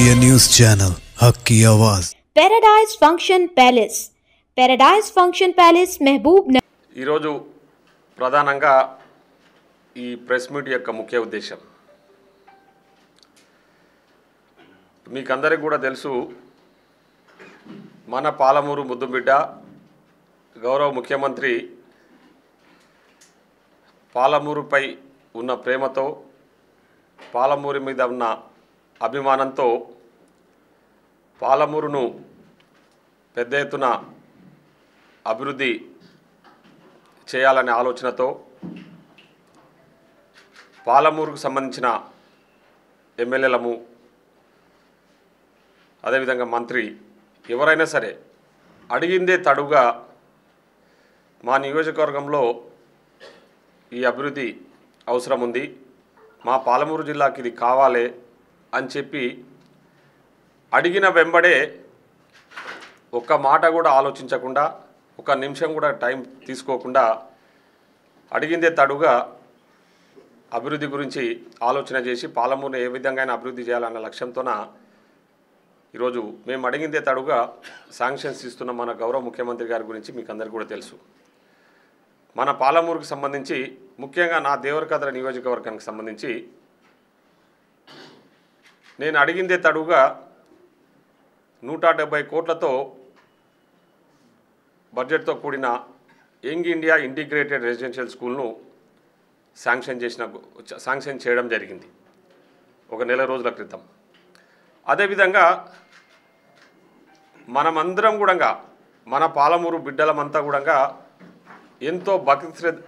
India news channel हक की आवाज़। पैराडाइज फंक्शन पैलेस महबूब ఈరోజు ప్రధానంగా ఈ ప్రెస్ మీట్ యొక్క ముఖ్య ఉద్దేశం మీకందరికీ కూడా తెలుసు, మన పాలమూరు ముద్దుబిడ్డ గౌరవ ముఖ్యమంత్రి పాలమూరుపై ఉన్న ప్రేమతో, పాలమూరు మీద ఉన్న అభిమానంతో పాలమూరును పెద్ద ఎత్తున అభివృద్ధి చేయాలనే ఆలోచనతో పాలమూరుకు సంబంధించిన ఎమ్మెల్యేలము, అదేవిధంగా మంత్రి ఎవరైనా సరే అడిగిందే తడుగా మా నియోజకవర్గంలో ఈ అభివృద్ధి అవసరం ఉంది, మా పాలమూరు జిల్లాకి ఇది కావాలి అని చెప్పి అడిగిన వెంబడే ఒక్క మాట కూడా ఆలోచించకుండా, ఒక నిమిషం కూడా టైం తీసుకోకుండా అడిగిందే తడుగా అభివృద్ధి గురించి ఆలోచన చేసి పాలమూరును ఏ విధంగా అభివృద్ధి చేయాలన్న లక్ష్యంతోన ఈరోజు మేము అడిగిందే తడుగా శాంక్షన్స్ ఇస్తున్న మన గౌరవ ముఖ్యమంత్రి గారి గురించి మీకు అందరికీ కూడా తెలుసు. మన పాలమూరుకు సంబంధించి, ముఖ్యంగా నా దేవరకద్ర నియోజకవర్గానికి సంబంధించి నేను అడిగిందే తడుగా 170 కోట్లతో బడ్జెట్తో కూడిన యంగ్ ఇండియా ఇంటిగ్రేటెడ్ రెసిడెన్షియల్ స్కూల్ను శాంక్షన్ చేయడం జరిగింది ఒక నెల రోజుల క్రితం. అదేవిధంగా మనమందరం కూడా, మన పాలమూరు బిడ్డలమంతా కూడా ఎంతో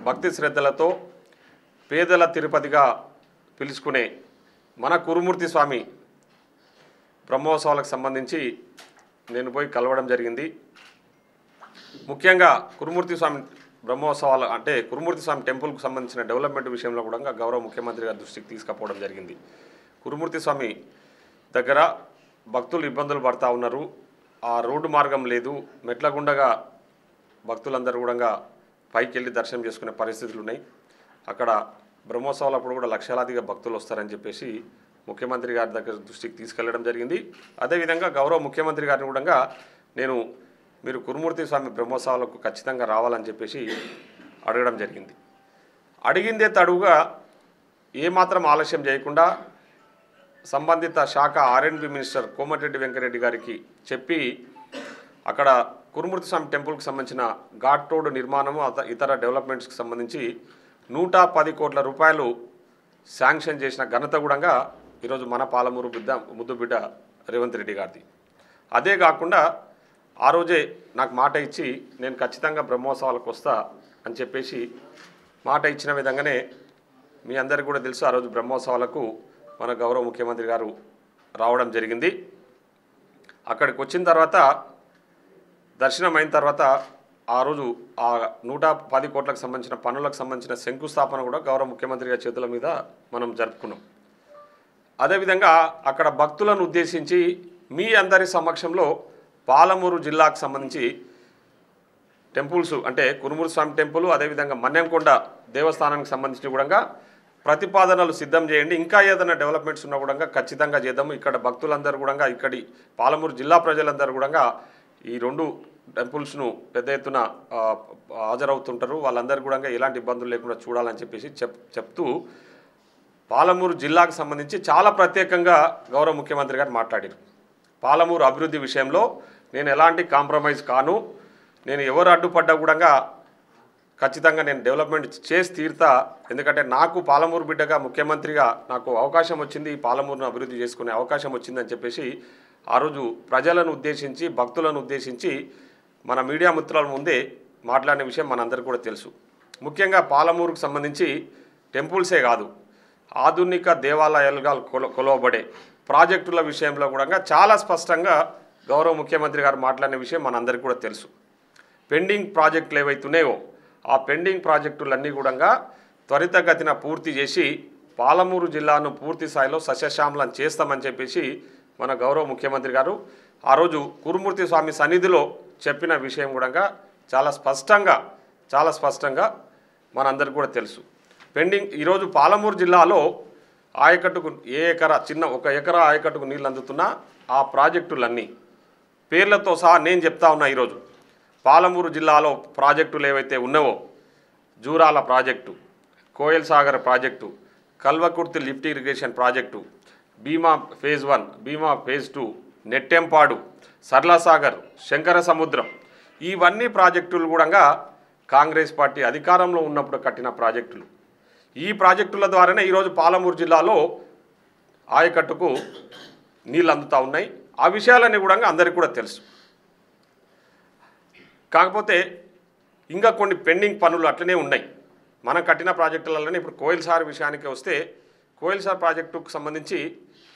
భక్తి శ్రద్ధలతో పేదల తిరుపతిగా పిలుచుకునే మన కురుమూర్తి స్వామి బ్రహ్మోత్సవాలకు సంబంధించి నేను పోయి కలవడం జరిగింది. ముఖ్యంగా కురుమూర్తి స్వామి బ్రహ్మోత్సవాలు అంటే కురుమూర్తి స్వామి టెంపుల్కు సంబంధించిన డెవలప్మెంట్ విషయంలో కూడా గౌరవ ముఖ్యమంత్రి గారి దృష్టికి తీసుకుపోవడం జరిగింది. కురుమూర్తి స్వామి దగ్గర భక్తులు ఇబ్బందులు పడుతూ ఉన్నారు, ఆ రోడ్డు మార్గం లేదు, మెట్లగుండగా భక్తులందరూ కూడా పైకి వెళ్ళి దర్శనం చేసుకునే పరిస్థితులు ఉన్నాయి. అక్కడ బ్రహ్మోత్సవాలప్పుడు కూడా లక్షలాదిగా భక్తులు వస్తారని చెప్పేసి ముఖ్యమంత్రి గారి దగ్గర దృష్టికి తీసుకెళ్లడం జరిగింది. అదేవిధంగా గౌరవ ముఖ్యమంత్రి గారిని కూడా నేను మీరు కురుమూర్తి స్వామి బ్రహ్మోత్సవాలకు ఖచ్చితంగా రావాలని చెప్పేసి అడగడం జరిగింది. అడిగిందే తడుగా ఏమాత్రం ఆలస్యం చేయకుండా సంబంధిత శాఖ R&B మినిస్టర్ కోమటిరెడ్డి వెంకటరెడ్డి గారికి చెప్పి అక్కడ కురుమూర్తి స్వామి టెంపుల్కి సంబంధించిన ఘాట్ రోడ్డు నిర్మాణము, ఇతర డెవలప్మెంట్స్కి సంబంధించి 110 కోట్ల రూపాయలు శాంక్షన్ చేసిన ఘనత కూడా ఈరోజు మన పాలమూరు ముద్దుబిడ్డ రేవంత్ రెడ్డి గారిది. అదే కాకుండా ఆ రోజే నాకు మాట ఇచ్చి నేను ఖచ్చితంగా బ్రహ్మోత్సవాలకు వస్తా అని చెప్పేసి మాట ఇచ్చిన విధంగానే మీ అందరికీ కూడా తెలుసు, ఆ రోజు బ్రహ్మోత్సవాలకు మన గౌరవ ముఖ్యమంత్రి గారు రావడం జరిగింది. అక్కడికి వచ్చిన తర్వాత దర్శనం అయిన తర్వాత ఆ రోజు ఆ 110 కోట్లకు సంబంధించిన పనులకు సంబంధించిన శంకుస్థాపన కూడా గౌరవ ముఖ్యమంత్రి గారి చేతుల మీద మనం జరుపుకున్నాం. అదేవిధంగా అక్కడ భక్తులను ఉద్దేశించి మీ అందరి సమక్షంలో పాలమూరు జిల్లాకు సంబంధించి టెంపుల్స్ అంటే కురుమూరు స్వామి టెంపుల్, అదేవిధంగా మన్యంకొండ దేవస్థానానికి సంబంధించి కూడా ప్రతిపాదనలు సిద్ధం చేయండి, ఇంకా ఏదైనా డెవలప్మెంట్స్ ఉన్నా కూడా ఖచ్చితంగా చేద్దాము. ఇక్కడ భక్తులందరూ కూడా, ఇక్కడి పాలమూరు జిల్లా ప్రజలందరూ కూడా ఈ 2 టెంపుల్స్ను పెద్ద ఎత్తున హాజరవుతుంటారు, వాళ్ళందరూ కూడా ఎలాంటి ఇబ్బందులు లేకుండా చూడాలని చెప్పేసి చెప్తూ పాలమూరు జిల్లాకు సంబంధించి చాలా ప్రత్యేకంగా గౌరవ ముఖ్యమంత్రి గారు మాట్లాడారు. పాలమూరు అభివృద్ధి విషయంలో నేను ఎలాంటి కాంప్రమైజ్ కాను, నేను ఎవరు అడ్డుపడ్డా కూడా ఖచ్చితంగా నేను డెవలప్మెంట్ చేసి తీరుతా, ఎందుకంటే నాకు పాలమూరు బిడ్డగా ముఖ్యమంత్రిగా నాకు అవకాశం వచ్చింది, ఈ పాలమూరును అభివృద్ధి చేసుకునే అవకాశం వచ్చిందని చెప్పేసి ఆ రోజు ప్రజలను ఉద్దేశించి, భక్తులను ఉద్దేశించి మన మీడియా మిత్రుల ముందే మాట్లాడిన విషయం మనందరికీ కూడా తెలుసు. ముఖ్యంగా పాలమూరుకు సంబంధించి టెంపుల్సే కాదు, ఆధునిక దేవాలయాలుగా కొలవబడే ప్రాజెక్టుల విషయంలో కూడా చాలా స్పష్టంగా గౌరవ ముఖ్యమంత్రి గారు మాట్లాడిన విషయం మనందరికీ కూడా తెలుసు. పెండింగ్ ప్రాజెక్టులు ఏవైతున్నాయో ఆ పెండింగ్ ప్రాజెక్టులన్నీ కూడా త్వరితగతిన పూర్తి చేసి పాలమూరు జిల్లాను పూర్తి స్థాయిలో సస్యశ్యామలం చేస్తామని చెప్పేసి మన గౌరవ ముఖ్యమంత్రి గారు ఆ రోజు కురుమూర్తి స్వామి సన్నిధిలో చెప్పిన విషయం కూడా చాలా స్పష్టంగా మనందరికీ కూడా తెలుసు. పెండింగ్ ఈరోజు పాలమూరు జిల్లాలో ఆయకట్టుకు ఒక ఎకరా ఆయకట్టుకు నీళ్ళు అందుతున్నా ఆ ప్రాజెక్టులన్నీ పేర్లతో సహా నేను చెప్తా ఉన్నా. ఈరోజు పాలమూరు జిల్లాలో ప్రాజెక్టులు ఏవైతే ఉన్నావో, Jurala project, Koil Sagar project, Kalwakurthy lift irrigation project, Bhima phase 1, Bhima phase 2, Nettempadu, Sarlasagar, Shankara Samudram, ఇవన్నీ ప్రాజెక్టులు కూడా కాంగ్రెస్ పార్టీ అధికారంలో ఉన్నప్పుడు కట్టిన ప్రాజెక్టులు. ఈ ప్రాజెక్టుల ద్వారానే ఈరోజు పాలమూరు జిల్లాలో ఆయకట్టుకు నీళ్ళు అందుతూ ఉన్నాయి. ఆ విషయాలన్నీ కూడా అందరికీ కూడా తెలుసు. కాకపోతే ఇంకా కొన్ని పెండింగ్ పనులు అట్లనే ఉన్నాయి. మనం కట్టిన ప్రాజెక్టులలోనే ఇప్పుడు కోయిల్ సార్ విషయానికి వస్తే, కోయిల్ సార్ ప్రాజెక్టుకు సంబంధించి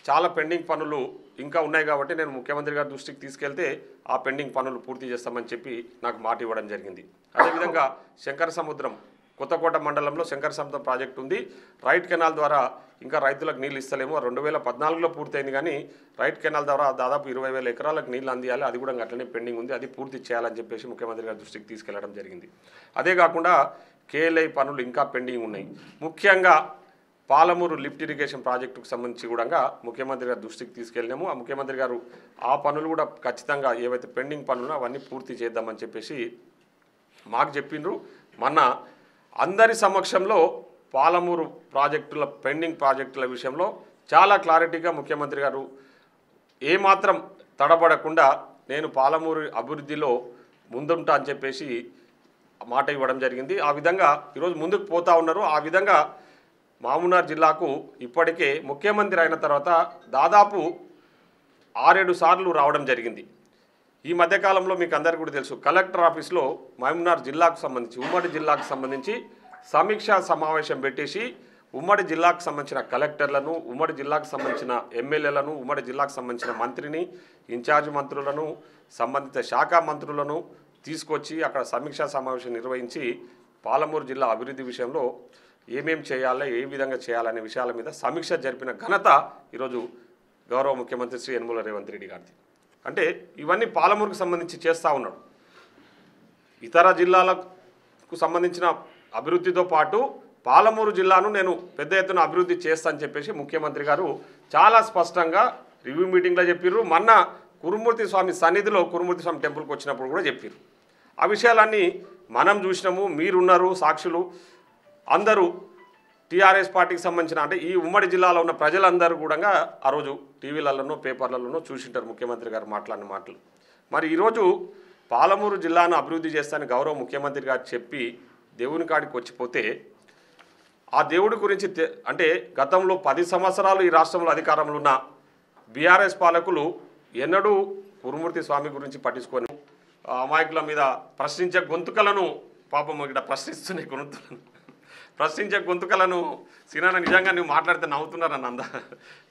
చాలా పెండింగ్ పనులు ఇంకా ఉన్నాయి. కాబట్టి నేను ముఖ్యమంత్రి గారి దృష్టికి తీసుకెళ్తే ఆ పెండింగ్ పనులు పూర్తి చేస్తామని చెప్పి నాకు మాట ఇవ్వడం జరిగింది. అదేవిధంగా శంకర సముద్రం, కొత్తకోట మండలంలో శంకర సముద్రం ప్రాజెక్టు ఉంది. రైట్ కెనాల్ ద్వారా ఇంకా రైతులకు నీళ్ళు ఇస్తలేము. 2014లో పూర్తయింది, కానీ రైట్ కెనాల్ ద్వారా దాదాపు 20,000 ఎకరాలకు నీళ్ళు అందియాలి. అది కూడా అట్లనే పెండింగ్ ఉంది. అది పూర్తి చేయాలని చెప్పేసి ముఖ్యమంత్రి గారి దృష్టికి తీసుకెళ్లడం జరిగింది. అదే కాకుండా కేఎల్ఐ పనులు ఇంకా పెండింగ్ ఉన్నాయి. ముఖ్యంగా పాలమూరు లిఫ్ట్ ఇరిగేషన్ ప్రాజెక్టుకు సంబంధించి కూడా ముఖ్యమంత్రి గారి దృష్టికి తీసుకెళ్ళినాము. ఆ ముఖ్యమంత్రి గారు ఆ పనులు కూడా ఖచ్చితంగా ఏవైతే పెండింగ్ పనులు అవన్నీ పూర్తి చేద్దామని చెప్పేసి మాకు చెప్పిండ్రు. మొన్న అందరి సమక్షంలో పాలమూరు ప్రాజెక్టుల పెండింగ్ ప్రాజెక్టుల విషయంలో చాలా క్లారిటీగా ముఖ్యమంత్రి గారు ఏమాత్రం తడబడకుండా నేను పాలమూరు అభివృద్ధిలో ముందుంటా అని చెప్పేసి మాట ఇవ్వడం జరిగింది. ఆ విధంగా ఈరోజు ముందుకు పోతా ఉన్నారు. ఆ విధంగా మహబూబ్నగర్ జిల్లాకు ఇప్పటికే ముఖ్యమంత్రి అయిన తర్వాత దాదాపు 6-7 సార్లు రావడం జరిగింది. ఈ మధ్యకాలంలో మీకు అందరికీ కూడా తెలుసు, కలెక్టర్ ఆఫీస్లో మహబూబ్నగర్ జిల్లాకు సంబంధించి, ఉమ్మడి జిల్లాకు సంబంధించి సమీక్షా సమావేశం పెట్టేసి ఉమ్మడి జిల్లాకు సంబంధించిన కలెక్టర్లను, ఉమ్మడి జిల్లాకు సంబంధించిన ఎమ్మెల్యేలను, ఉమ్మడి జిల్లాకు సంబంధించిన మంత్రిని, ఇన్ఛార్జ్ మంత్రులను, సంబంధిత శాఖ మంత్రులను తీసుకొచ్చి అక్కడ సమీక్షా సమావేశం నిర్వహించి పాలమూరు జిల్లా అభివృద్ధి విషయంలో ఏమేం చేయాలో, ఏ విధంగా చేయాలనే విషయాల మీద సమీక్ష జరిపిన ఘనత ఈరోజు గౌరవ ముఖ్యమంత్రి శ్రీ యనమల రేవంత్ రెడ్డి గారిది. అంటే ఇవన్నీ పాలమూరుకు సంబంధించి చేస్తూ ఉన్నాడు. ఇతర జిల్లాలకు సంబంధించిన అభివృద్ధితో పాటు పాలమూరు జిల్లాను నేను పెద్ద ఎత్తున అభివృద్ధి చేస్తా అని చెప్పేసి ముఖ్యమంత్రి గారు చాలా స్పష్టంగా రివ్యూ మీటింగ్లో చెప్పారు. మొన్న కురుమూర్తి స్వామి సన్నిధిలో కురుమూర్తి స్వామి టెంపుల్కి వచ్చినప్పుడు కూడా చెప్పారు. ఆ విషయాలన్నీ మనం చూసినాము, మీరున్నారు సాక్షులు. అందరూ టీఆర్ఎస్ పార్టీకి సంబంధించిన, అంటే ఈ ఉమ్మడి జిల్లాలో ఉన్న ప్రజలందరూ కూడా ఆ రోజు టీవీలలోనూ పేపర్లలోనూ చూసింటారు ముఖ్యమంత్రి గారు మాట్లాడిన మాటలు. మరి ఈరోజు పాలమూరు జిల్లాను అభివృద్ధి చేస్తానని గౌరవ ముఖ్యమంత్రి గారు చెప్పి దేవుని కాడికి వచ్చిపోతే, ఆ దేవుడి గురించి అంటే గతంలో 10 సంవత్సరాలు ఈ రాష్ట్రంలో అధికారంలో ఉన్న బీఆర్ఎస్ పాలకులు ఎన్నడూ కురుమూర్తి స్వామి గురించి పట్టించుకొని అమాయకుల మీద ప్రశ్నించే గొంతుకలను, పాపం ఇక్కడ ప్రశ్నిస్తున్నాయి ప్రశ్నించే గొంతుకలను, సినాన నిజంగా నువ్వు మాట్లాడితే నవ్వుతున్నారు అన్న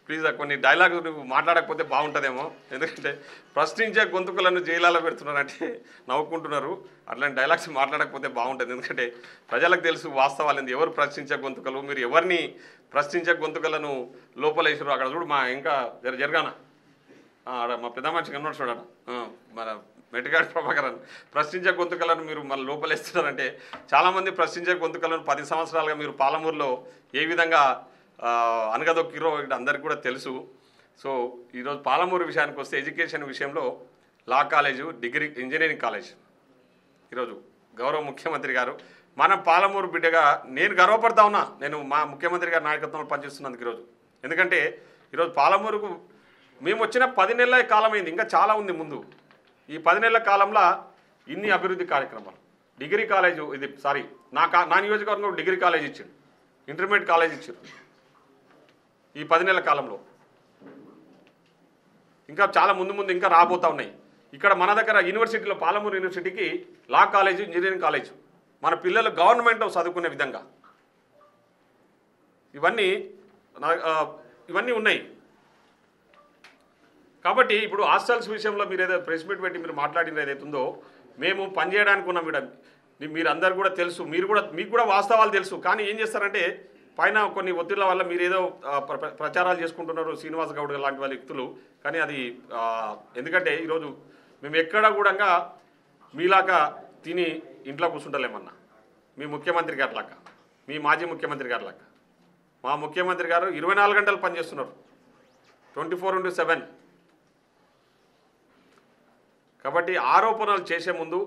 ప్లీజ్ కొన్ని డైలాగ్స్ నువ్వు మాట్లాడకపోతే బాగుంటుందేమో. ఎందుకంటే ప్రశ్నించే గొంతుకలను జైలాలో పెడుతున్నారంటే నవ్వుకుంటున్నారు. అట్లాంటి డైలాగ్స్ మాట్లాడకపోతే బాగుంటుంది. ఎందుకంటే ప్రజలకు తెలుసు వాస్తవాలు, ఎవరు ప్రశ్నించే గొంతుకలు, మీరు ఎవరిని ప్రశ్నించే గొంతుకలను లోపలేసారు. అక్కడ చూడు, మా ఇంకా జరగానా మా పెద్ద మనిషి కన్నాడు చూడాలి, మన మెట్టిగాడి ప్రభాకరన్ ప్రశ్నించే గొంతుకలను మీరు మళ్ళీ లోపలేస్తున్నారంటే, చాలామంది ప్రశ్నించే గొంతుకలను 10 సంవత్సరాలుగా మీరు పాలమూరులో ఏ విధంగా అనగదొక్కిరో ఇక్కడ అందరికీ కూడా తెలుసు. సో ఈరోజు పాలమూరు విషయానికి వస్తే, ఎడ్యుకేషన్ విషయంలో లా కాలేజు, డిగ్రీ, ఇంజనీరింగ్ కాలేజ్ ఈరోజు గౌరవ ముఖ్యమంత్రి గారు, మన పాలమూరు బిడ్డగా నేను గర్వపడతా ఉన్నా. నేను మా ముఖ్యమంత్రి గారి నాయకత్వంలో పనిచేస్తున్నందుకు ఈరోజు. ఎందుకంటే ఈరోజు పాలమూరుకు మేము వచ్చిన 10 నెలల కాలమైంది, ఇంకా చాలా ఉంది ముందు. ఈ 10 నెలల కాలంలో ఇన్ని అభివృద్ధి కార్యక్రమాలు, డిగ్రీ కాలేజు, ఇది సారీ నా నియోజకవర్గంలో డిగ్రీ కాలేజ్ ఇచ్చాడు, ఇంటర్మీడియట్ కాలేజ్ ఇచ్చారు ఈ 10 నెలల కాలంలో. ఇంకా చాలా ముందు ఇంకా రాబోతూ ఉన్నాయి. ఇక్కడ మన దగ్గర యూనివర్సిటీలో, పాలమూరు యూనివర్సిటీకి లా కాలేజు, ఇంజనీరింగ్ కాలేజు, మన పిల్లలు గవర్నమెంట్ చదువుకునే విధంగా ఇవన్నీ ఉన్నాయి. కాబట్టి ఇప్పుడు హాస్టల్స్ విషయంలో మీరు ఏదో ప్రెస్ మీట్ పెట్టి మీరు మాట్లాడిన ఏదైతుందో, మేము పనిచేయడానికి ఉన్నాం. మీరు అందరు కూడా తెలుసు, మీకు కూడా వాస్తవాలు తెలుసు. కానీ ఏం చేస్తారంటే పైన కొన్ని ఒత్తిళ్ల వల్ల మీరు ఏదో ప్రచారాలు చేసుకుంటున్నారు, శ్రీనివాస్ గౌడ్ లాంటి వాళ్ళ వ్యక్తులు. కానీ అది ఎందుకంటే ఈరోజు మేము ఎక్కడ కూడా మీలాగా తిని ఇంట్లో కూర్చుంటలేమన్నా, మీ ముఖ్యమంత్రి గారిలాగా, మీ మాజీ ముఖ్యమంత్రి గారిలాగా. మా ముఖ్యమంత్రి గారు 24 గంటలు పనిచేస్తున్నారు, 24/7. కాబట్టి ఆరోపణలు చేసే ముందు,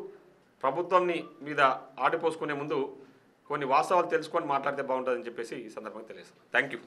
ప్రభుత్వాన్ని మీద ఆడిపోసుకునే ముందు కొన్ని వాస్తవాలు తెలుసుకొని మాట్లాడితే బాగుంటుందని చెప్పేసి ఈ సందర్భంగా తెలియజేస్తాను. Thank you.